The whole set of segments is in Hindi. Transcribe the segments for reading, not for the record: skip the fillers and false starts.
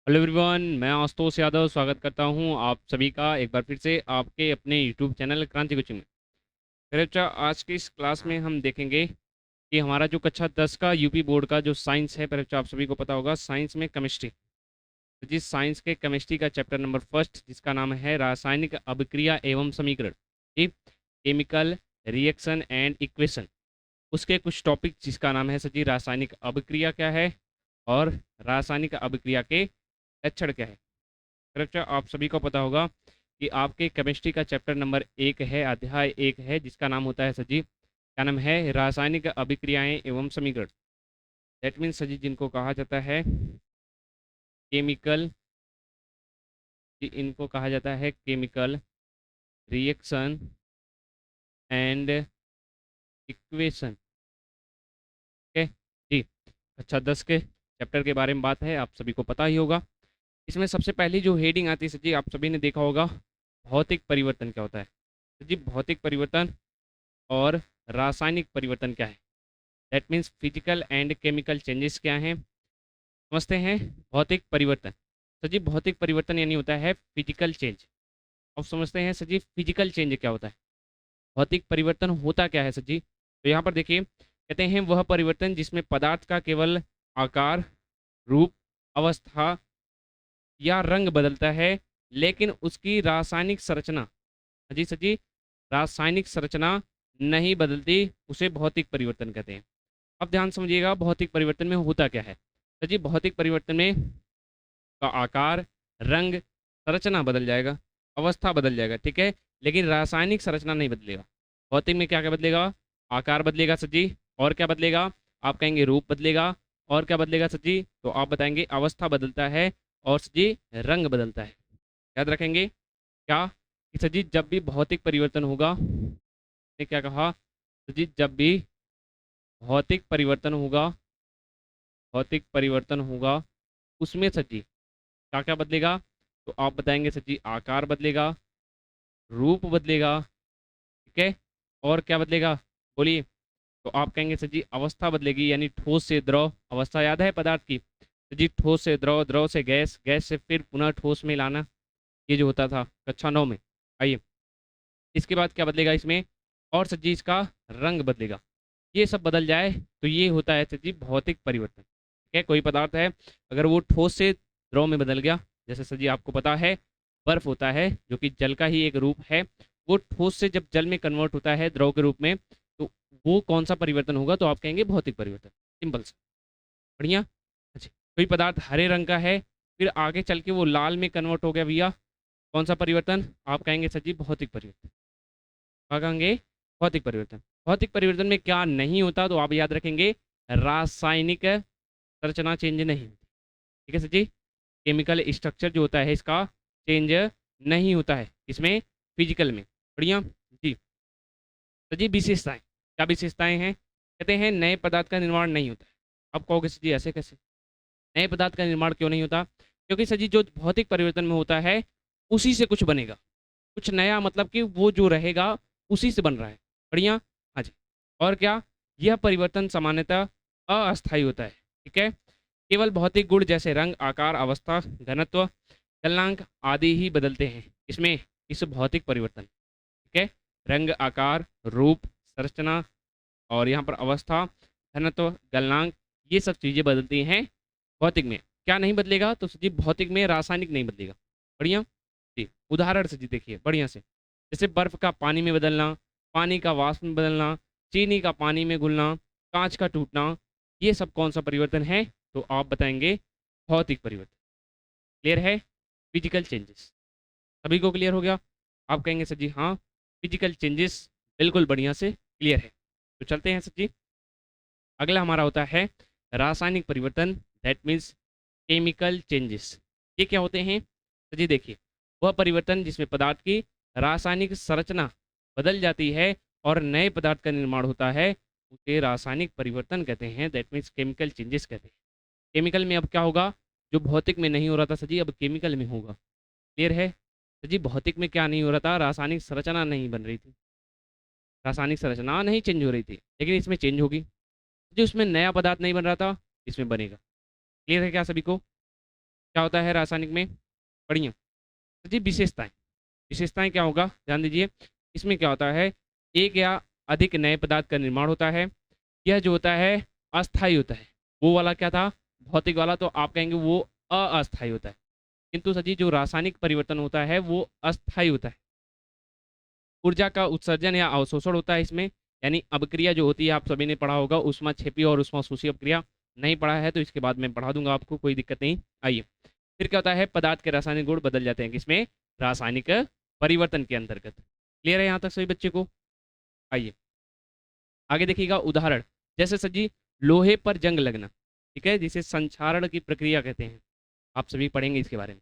हेलो एवरीवन, मैं आशुतोष यादव स्वागत करता हूं आप सभी का एक बार फिर से आपके अपने यूट्यूब चैनल क्रांति कोचिंग में। मेरे बच्चा, आज की इस क्लास में हम देखेंगे कि हमारा जो कक्षा 10 का यूपी बोर्ड का जो साइंस है, मेरे बच्चा आप सभी को पता होगा साइंस में केमिस्ट्री। तो जिस साइंस के केमिस्ट्री का चैप्टर नंबर फर्स्ट जिसका नाम है रासायनिक अभिक्रिया एवं समीकरण, ठीक, केमिकल रिएक्शन एंड इक्वेशन, उसके कुछ टॉपिक जिसका नाम है सर रासायनिक अभिक्रिया क्या है और रासायनिक अभिक्रिया के लक्षण क्या है। बच्चा, आप सभी को पता होगा कि आपके केमिस्ट्री का चैप्टर नंबर 1 है, अध्याय 1 है, जिसका नाम होता है सर क्या नाम है, रासायनिक अभिक्रियाएं एवं समीकरण। दैट मीन्स सर जिनको कहा जाता है केमिकल, इनको कहा जाता है chemical reaction and equation. Okay जी। अच्छा, 10 के चैप्टर के बारे में बात है, आप सभी को पता ही होगा। इसमें सबसे पहली जो हेडिंग आती है सर आप सभी ने देखा होगा, भौतिक परिवर्तन क्या होता है। सर भौतिक परिवर्तन और रासायनिक परिवर्तन क्या है। That means physical and chemical changes क्या हैं, समझते हैं। भौतिक परिवर्तन, सर भौतिक परिवर्तन यानी होता है फिजिकल चेंज। अब समझते हैं सर फिजिकल चेंज क्या होता है, भौतिक परिवर्तन होता क्या है सर तो यहाँ पर देखिए, कहते हैं वह परिवर्तन जिसमें पदार्थ का केवल आकार, रूप, अवस्था या रंग बदलता है, लेकिन उसकी रासायनिक संरचना, जी सर रासायनिक संरचना नहीं बदलती, उसे भौतिक परिवर्तन कहते हैं। अब ध्यान समझिएगा, भौतिक परिवर्तन में होता क्या है। सर भौतिक परिवर्तन में का आकार, रंग, संरचना बदल जाएगा, अवस्था बदल जाएगा, ठीक है, लेकिन रासायनिक संरचना नहीं बदलेगा। भौतिक में क्या क्या बदलेगा, आकार बदलेगा सर और क्या बदलेगा, आप कहेंगे रूप बदलेगा, और क्या बदलेगा सर तो आप बताएंगे अवस्था बदलता है, और सर रंग बदलता है। याद रखेंगे क्या कि सर जब भी भौतिक परिवर्तन होगा, ने क्या कहा, तो जब भी भौतिक परिवर्तन होगा, भौतिक परिवर्तन होगा, उसमें सर क्या क्या बदलेगा, तो आप बताएंगे सर आकार बदलेगा, रूप बदलेगा, ठीक है, और क्या बदलेगा, बोलिए। तो आप कहेंगे सर अवस्था बदलेगी, यानी ठोस से द्रव अवस्था, याद है पदार्थ की, तो ठोस से द्रव, द्रव से गैस, गैस से फिर पुनः ठोस में लाना, ये जो होता था कक्षा 9 में। आइए, इसके बाद क्या बदलेगा इसमें, और सर इसका रंग बदलेगा। ये सब बदल जाए तो ये होता है सर भौतिक परिवर्तन, ठीक है। कोई पदार्थ है, अगर वो ठोस से द्रव में बदल गया, जैसे सर आपको पता है बर्फ होता है जो कि जल का ही एक रूप है, वो ठोस से जब जल में कन्वर्ट होता है द्रव के रूप में, तो वो कौन सा परिवर्तन होगा, तो आप कहेंगे भौतिक परिवर्तन, सिंपल सा, बढ़िया। अच्छा, कोई पदार्थ हरे रंग का है, फिर आगे चल के वो लाल में कन्वर्ट हो गया भैया, कौन सा परिवर्तन, आप कहेंगे सर भौतिक परिवर्तन। क्या कहेंगे, भौतिक परिवर्तन। भौतिक परिवर्तन में क्या नहीं होता, तो आप याद रखेंगे रासायनिक संरचना चेंज नहीं होती, ठीक है सर केमिकल स्ट्रक्चर जो होता है इसका चेंज नहीं होता है, इसमें फिजिकल में, बढ़िया जी। तो विशेषताएं, क्या विशेषताएं हैं, कहते हैं नए पदार्थ का निर्माण नहीं होता है। अब कहोगे सर ऐसे कैसे, नए पदार्थ का निर्माण क्यों नहीं होता, क्योंकि सर जो भौतिक परिवर्तन में होता है उसी से कुछ बनेगा, कुछ नया, मतलब कि वो जो रहेगा उसी से बन रहा है, बढ़िया। हाँ जी, और क्या, यह परिवर्तन सामान्यतः अस्थायी होता है, ठीक है, केवल भौतिक गुण जैसे रंग, आकार, अवस्था, घनत्व, गलनांक आदि ही बदलते हैं इसमें, इस भौतिक परिवर्तन, ठीक है। रंग, आकार, रूप, संरचना, और यहाँ पर अवस्था, घनत्व, गलनांक, ये सब चीज़ें बदलती हैं भौतिक में। क्या नहीं बदलेगा, तो जी भौतिक में रासायनिक नहीं बदलेगा, बढ़िया जी। उदाहरण से जी देखिए बढ़िया से, जैसे बर्फ का पानी में बदलना, पानी का वाष्प में बदलना, चीनी का पानी में घुलना, कांच का टूटना, ये सब कौन सा परिवर्तन है, तो आप बताएंगे भौतिक परिवर्तन। क्लियर है, फिजिकल चेंजेस, सभी को क्लियर हो गया। आप कहेंगे सर हाँ, फिजिकल चेंजेस बिल्कुल बढ़िया से क्लियर है। तो चलते हैं सर अगला हमारा होता है रासायनिक परिवर्तन, दैट मीन्स केमिकल चेंजेस। ये क्या होते हैं, तो देखिए, वह परिवर्तन जिसमें पदार्थ की रासायनिक संरचना बदल जाती है और नए पदार्थ का निर्माण होता है, उसे रासायनिक परिवर्तन कहते हैं, दैट मीन्स केमिकल चेंजेस कहते हैं। केमिकल में अब क्या होगा, जो भौतिक में नहीं हो रहा था सर अब केमिकल में होगा। क्लियर है सर भौतिक में क्या नहीं हो रहा था, रासायनिक संरचना नहीं बन रही थी, रासायनिक संरचना नहीं चेंज हो रही थी, लेकिन इसमें चेंज होगी। जो उसमें नया पदार्थ नहीं बन रहा था, इसमें बनेगा। क्लियर है क्या सभी को, क्या होता है रासायनिक में? बढ़िया जी, विशेषताएं। विशेषताएं क्या होगा, ध्यान दीजिए। इसमें क्या होता है, एक या अधिक नए पदार्थ का निर्माण होता है। यह जो होता है अस्थायी होता है। वो वाला क्या था, भौतिक वाला, तो आप कहेंगे वो अस्थायी होता है। किंतु सर जी जो रासायनिक परिवर्तन होता है वो अस्थायी होता है। ऊर्जा का उत्सर्जन या अवशोषण होता है इसमें, यानी अभिक्रिया जो होती है आप सभी ने पढ़ा होगा, ऊष्माक्षेपी और ऊष्माशोषी अभिक्रिया। नहीं पढ़ा है तो इसके बाद मैं पढ़ा दूंगा आपको, कोई दिक्कत नहीं। आइए, फिर क्या होता है, पदार्थ के रासायनिक गुण बदल जाते हैं किसमें, रासायनिक परिवर्तन के अंतर्गत। क्लियर है यहाँ तक सभी बच्चे को? आइए आगे देखिएगा, उदाहरण जैसे सर जी लोहे पर जंग लगना, ठीक है, जिसे संक्षारण की प्रक्रिया कहते हैं। आप सभी पढ़ेंगे इसके बारे में।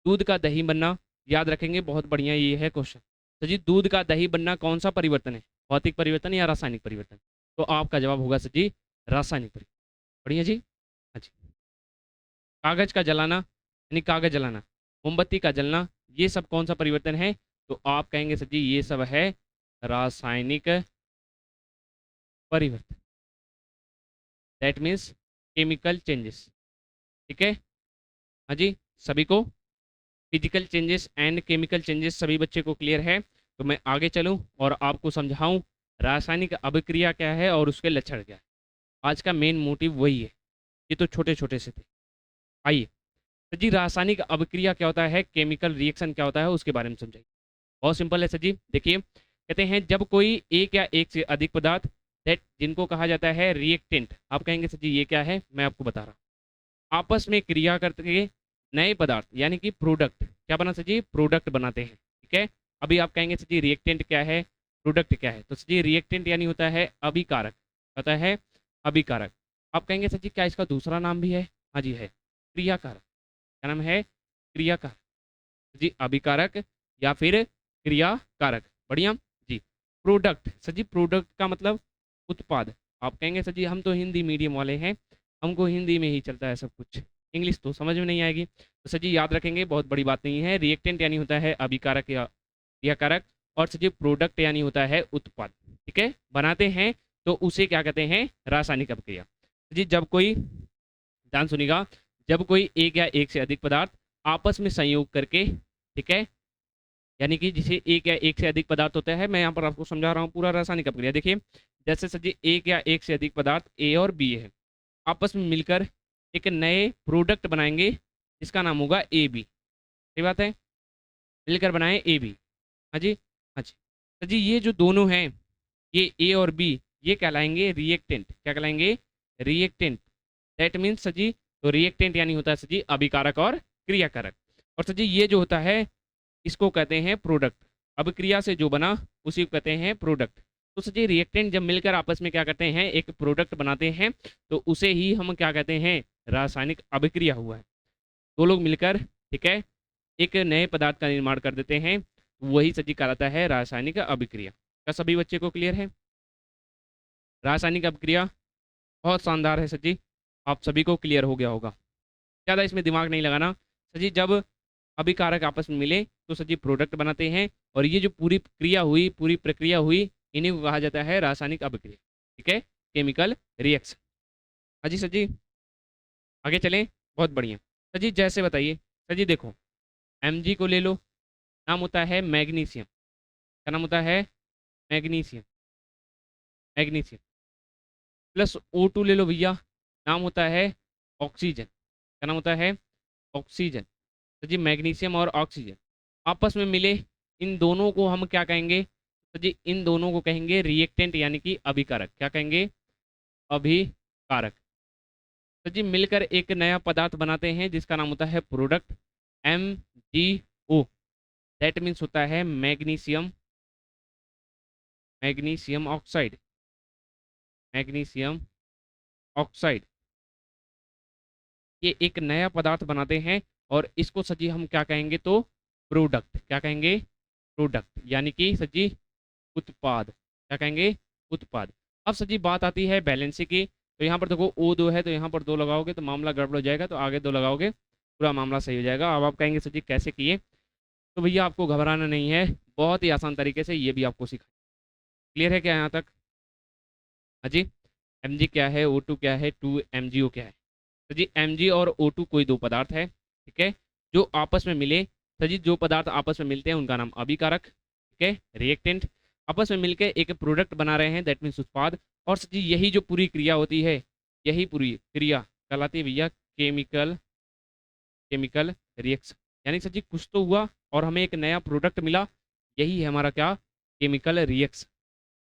दूध का दही बनना, याद रखेंगे, बहुत बढ़िया ये है क्वेश्चन। तो जी दूध का दही बनना कौन सा परिवर्तन है, भौतिक परिवर्तन या रासायनिक परिवर्तन? तो आपका जवाब होगा सर जी रासायनिक परिवर्तन। बढ़िया जी। अच्छा, कागज का जलाना, यानी कागज जलाना, मोमबत्ती का जलना, ये सब कौन सा परिवर्तन है? तो आप कहेंगे सर जी ये सब है रासायनिक परिवर्तन। That means chemical changes. ठीक है, हाँ जी, सभी को physical changes and chemical changes सभी बच्चे को क्लियर है? तो मैं आगे चलूं और आपको समझाऊं रासायनिक अभिक्रिया क्या है और उसके लक्षण क्या है। आज का मेन मोटिव वही है, ये तो छोटे छोटे से थे। आइए, तो जी रासायनिक अभिक्रिया क्या होता है, केमिकल रिएक्शन क्या होता है, उसके बारे में समझाइए। बहुत सिंपल है सर जी, देखिए कहते हैं जब कोई एक या एक से अधिक पदार्थ, दैट जिनको कहा जाता है रिएक्टेंट, आप कहेंगे सर जी ये क्या है, मैं आपको बता रहा हूँ, आपस में क्रिया करके नए पदार्थ यानी कि प्रोडक्ट, क्या बना सर जी, प्रोडक्ट बनाते हैं। ठीक है, अभी आप कहेंगे सर जी रिएक्टेंट क्या है, प्रोडक्ट क्या है? तो सर जी रिएक्टेंट यानी होता है अभिकारक, होता है अभिकारक। आप कहेंगे सर जी क्या इसका दूसरा नाम भी है? हाँ जी है, क्रियाकारक। क्या नाम है? क्रियाकारक जी, अभिकारक या फिर क्रियाकारक। बढ़िया जी। प्रोडक्ट, सर जी प्रोडक्ट का मतलब उत्पाद। आप कहेंगे सर जी हम तो हिंदी मीडियम वाले हैं, हमको हिंदी में ही चलता है सब कुछ, इंग्लिश तो समझ में नहीं आएगी। तो सर जी याद रखेंगे, बहुत बड़ी बात नहीं है। रिएक्टेंट यानी होता है अभिकारक या क्रियाकारक, और सर जी प्रोडक्ट यानी होता है उत्पाद। ठीक है, बनाते हैं तो उसे क्या कहते हैं, रासायनिक अभिक्रिया। जी जब कोई, ध्यान सुनिएगा, जब कोई एक या एक से अधिक पदार्थ आपस में संयोग करके, ठीक है, यानी कि जिसे एक या एक से अधिक पदार्थ होता है, मैं यहाँ पर आपको समझा रहा हूँ पूरा रासायनिक अभिक्रिया। देखिए जैसे सर जी एक या एक से अधिक पदार्थ ए और बी है, आपस में मिलकर एक नए प्रोडक्ट बनाएंगे जिसका नाम होगा ए बी। सही बात है, मिलकर बनाए ए बी। हाँ जी, हाँ जी। सर जी ये जो दोनों हैं, ये ए और बी, ये कहलाएंगे रिएक्टेंट। क्या कहलाएंगे? रिएक्टेंट। दैट मीन्स सर जी, तो रिएक्टेंट यानी होता है सर जी अभिकारक और क्रियाकारक। और सर जी ये जो होता है इसको कहते हैं प्रोडक्ट। अभिक्रिया से जो बना उसी को कहते हैं प्रोडक्ट। तो सर जी रिएक्टेंट जब मिलकर आपस में क्या करते हैं, एक प्रोडक्ट बनाते हैं, तो उसे ही हम क्या कहते हैं, रासायनिक अभिक्रिया हुआ है। दो लोग मिलकर, ठीक है, एक नए पदार्थ का निर्माण कर देते हैं, वही सर जी कहलाता है रासायनिक अभिक्रिया। क्या सभी बच्चे को क्लियर है? रासायनिक अभिक्रिया बहुत शानदार है सर जी, आप सभी को क्लियर हो गया होगा। ज़्यादा इसमें दिमाग नहीं लगाना। सर जी जब अभिकारक आपस में मिले तो सर जी प्रोडक्ट बनाते हैं, और ये जो पूरी क्रिया हुई, पूरी प्रक्रिया हुई, इन्हीं को कहा जाता है रासायनिक अभिक्रिया। ठीक है, केमिकल रिएक्शन। हाँ जी सर जी, आगे चलें, बहुत बढ़िया। सर जी जैसे बताइए, सर जी देखो Mg को ले लो, नाम होता है मैग्नीशियम। क्या नाम होता है? मैग्नीशियम। मैग्नीशियम प्लस O2 ले लो भैया, नाम होता है ऑक्सीजन। क्या नाम होता है? ऑक्सीजन। तो जी मैग्नीशियम और ऑक्सीजन आपस में मिले, इन दोनों को हम क्या कहेंगे? तो जी इन दोनों को कहेंगे रिएक्टेंट यानी कि अभिकारक। क्या कहेंगे? अभिकारक। तो जी मिलकर एक नया पदार्थ बनाते हैं जिसका नाम होता है प्रोडक्ट, MgO। दैट मीन्स होता है magnesium, magnesium oxide, magnesium oxide. ये एक नया पदार्थ बनाते हैं, और इसको सजी हम क्या कहेंगे? तो प्रोडक्ट। क्या कहेंगे? प्रोडक्ट यानी कि सजी उत्पाद। क्या कहेंगे? उत्पाद। अब सजी बात आती है बैलेंसी की। तो यहाँ पर देखो O2 है, तो यहाँ पर 2 लगाओगे तो मामला गड़बड़ हो जाएगा, तो आगे 2 लगाओगे पूरा मामला सही हो जाएगा। अब आप कहेंगे सर जी कैसे किए? तो भैया आपको घबराना नहीं है, बहुत ही आसान तरीके से ये भी आपको सिखा। क्लियर है क्या यहाँ तक? हाँ जी, Mg क्या है, O2 क्या है, 2 MgO क्या है? तो जी Mg और O2 कोई दो पदार्थ है, ठीक है, जो आपस में मिले सर जी, जो पदार्थ आपस में मिलते हैं उनका नाम अभिकारक, ठीक है, रिएक्टेंट, आपस में मिलकर एक प्रोडक्ट बना रहे हैं, दैट मीन्स उत्पाद। और सर जी यही जो पूरी क्रिया होती है, यही पूरी क्रिया कहलाती है भैया केमिकल केमिकल रिएक्शन। यानी सर जी कुछ तो हुआ और हमें एक नया प्रोडक्ट मिला, यही है हमारा क्या, केमिकल रिएक्शन।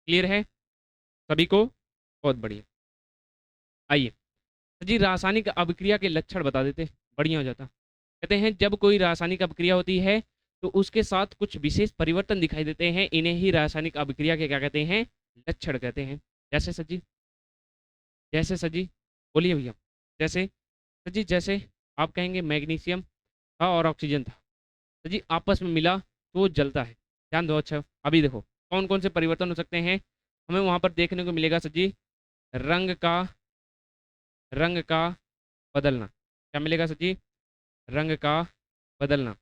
क्लियर है सभी को? बहुत बढ़िया। आइए सर जी रासायनिक अभिक्रिया के लक्षण बता देते, बढ़िया हो जाता। कहते हैं जब कोई रासायनिक अभिक्रिया होती है तो उसके साथ कुछ विशेष परिवर्तन दिखाई देते हैं, इन्हें ही रासायनिक अभिक्रिया के क्या कहते हैं, लक्षण कहते हैं। जैसे सर जी, जैसे सर जी, बोलिए भैया। जैसे सर जी, जैसे आप कहेंगे मैग्नीशियम था और ऑक्सीजन था, सर जी आपस में मिला तो वो जलता है। ध्यान दो। अच्छा अभी देखो कौन कौन से परिवर्तन हो सकते हैं हमें वहां पर देखने को मिलेगा सर जी, रंग का रंग का बदलना। क्या मिलेगा सर जी, रंग का बदलना।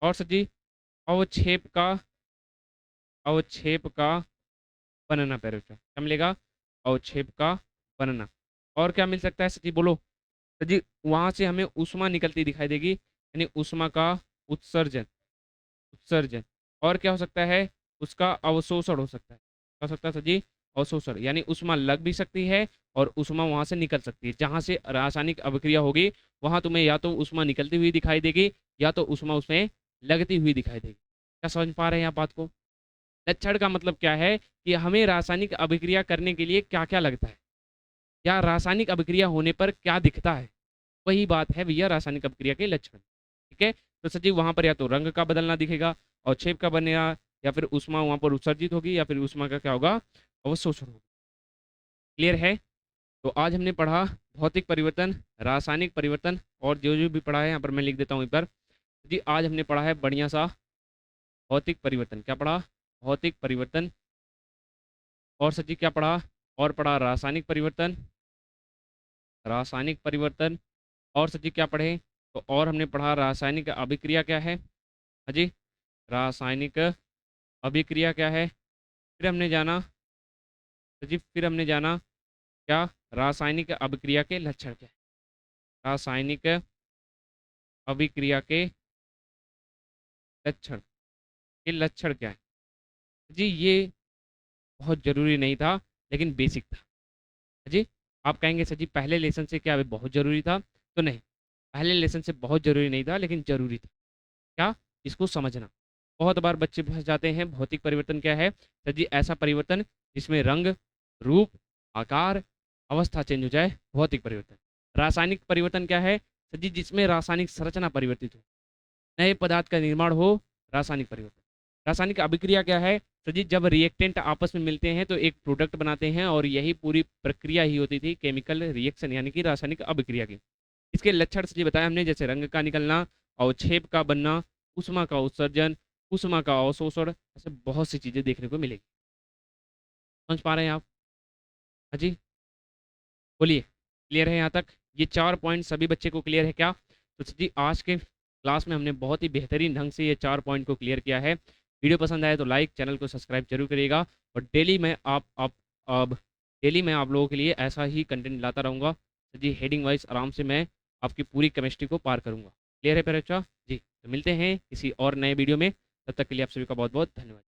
और सर जी अवक्षेप का अवक्षेप का बनना। पैर क्या मिलेगा, अवक्षेप का बनना। और क्या मिल सकता है सर जी, बोलो। सर जी वहां से हमें ऊष्मा निकलती दिखाई देगी, यानी ऊष्मा का उत्सर्जन। उत्सर्जन। और क्या हो सकता है, उसका अवशोषण हो सकता है। क्या हो सकता है सर जी, अवशोषण, यानी ऊष्मा लग भी सकती है और ऊष्मा वहां से निकल सकती है। जहां से रासायनिक अभिक्रिया होगी वहां तुम्हें या तो ऊष्मा निकलती हुई दिखाई देगी या तो ऊष्मा उसमें लगती हुई दिखाई देगी। क्या समझ पा रहे हैं आप बात को? लक्षण का मतलब क्या है कि हमें रासायनिक अभिक्रिया करने के लिए क्या क्या लगता है, या रासायनिक अभिक्रिया होने पर क्या दिखता है, वही बात है भैया रासायनिक अभिक्रिया के लक्षण। ठीक है, तो सचिव वहां पर या तो रंग का बदलना दिखेगा और छेप का बनेगा, या फिर ऊष्मा वहां पर उत्सर्जित होगी, या फिर ऊष्मा का क्या होगा, अवशोषण होगा। क्लियर है? तो आज हमने पढ़ा भौतिक परिवर्तन, रासायनिक परिवर्तन, और जो जो भी पढ़ा है यहाँ पर मैं लिख देता हूँ एक बार। जी आज हमने पढ़ा है बढ़िया सा भौतिक परिवर्तन। क्या पढ़ा, भौतिक परिवर्तन। और सचिव क्या पढ़ा, और पढ़ा रासायनिक परिवर्तन, रासायनिक परिवर्तन। और सचिव क्या पढ़े, तो और हमने पढ़ा रासायनिक अभिक्रिया क्या है। हाँ जी, रासायनिक अभिक्रिया क्या है। फिर हमने जाना सचिव, फिर हमने जाना क्या, रासायनिक अभिक्रिया के लक्षण क्या है, रासायनिक अभिक्रिया के लक्षण, ये लक्षण क्या है। जी ये बहुत जरूरी नहीं था लेकिन बेसिक था। जी आप कहेंगे सर जी पहले लेसन से क्या बहुत जरूरी था, तो नहीं, पहले लेसन से बहुत जरूरी नहीं था लेकिन जरूरी था। क्या, इसको समझना। बहुत बार बच्चे फंस जाते हैं। भौतिक परिवर्तन क्या है सर जी, ऐसा परिवर्तन जिसमें रंग, रूप, आकार, अवस्था चेंज हो जाए, भौतिक परिवर्तन। रासायनिक परिवर्तन क्या है सर जी, जिसमें रासायनिक संरचना परिवर्तित हो, नए पदार्थ का निर्माण हो, रासायनिक परिवर्तन। रासायनिक अभिक्रिया क्या है सर जी, जब रिएक्टेंट आपस में मिलते हैं तो एक प्रोडक्ट बनाते हैं, और यही पूरी प्रक्रिया ही होती थी केमिकल रिएक्शन यानी कि रासायनिक अभिक्रिया की। इसके लक्षण से बताया हमने, जैसे रंग का निकलना, अवक्षेप का बनना, ऊष्मा का उत्सर्जन, ऊष्मा का अवशोषण, ऐसे बहुत सी चीजें देखने को मिलेगी। समझ पा रहे हैं आप? हाँ जी, बोलिए। क्लियर है यहाँ तक? ये 4 पॉइंट सभी बच्चे को क्लियर है क्या? तो जी आज के क्लास में हमने बहुत ही बेहतरीन ढंग से ये 4 पॉइंट को क्लियर किया है। वीडियो पसंद आए तो लाइक, चैनल को सब्सक्राइब जरूर करिएगा, और डेली मैं अब डेली मैं आप लोगों के लिए ऐसा ही कंटेंट लाता रहूँगा। तो जी हेडिंग वाइज आराम से मैं आपकी पूरी केमिस्ट्री को पार करूँगा। क्लियर है पेरे बच्चा? जी तो मिलते हैं किसी और नए वीडियो में, तब तक के लिए आप सभी का बहुत बहुत धन्यवाद।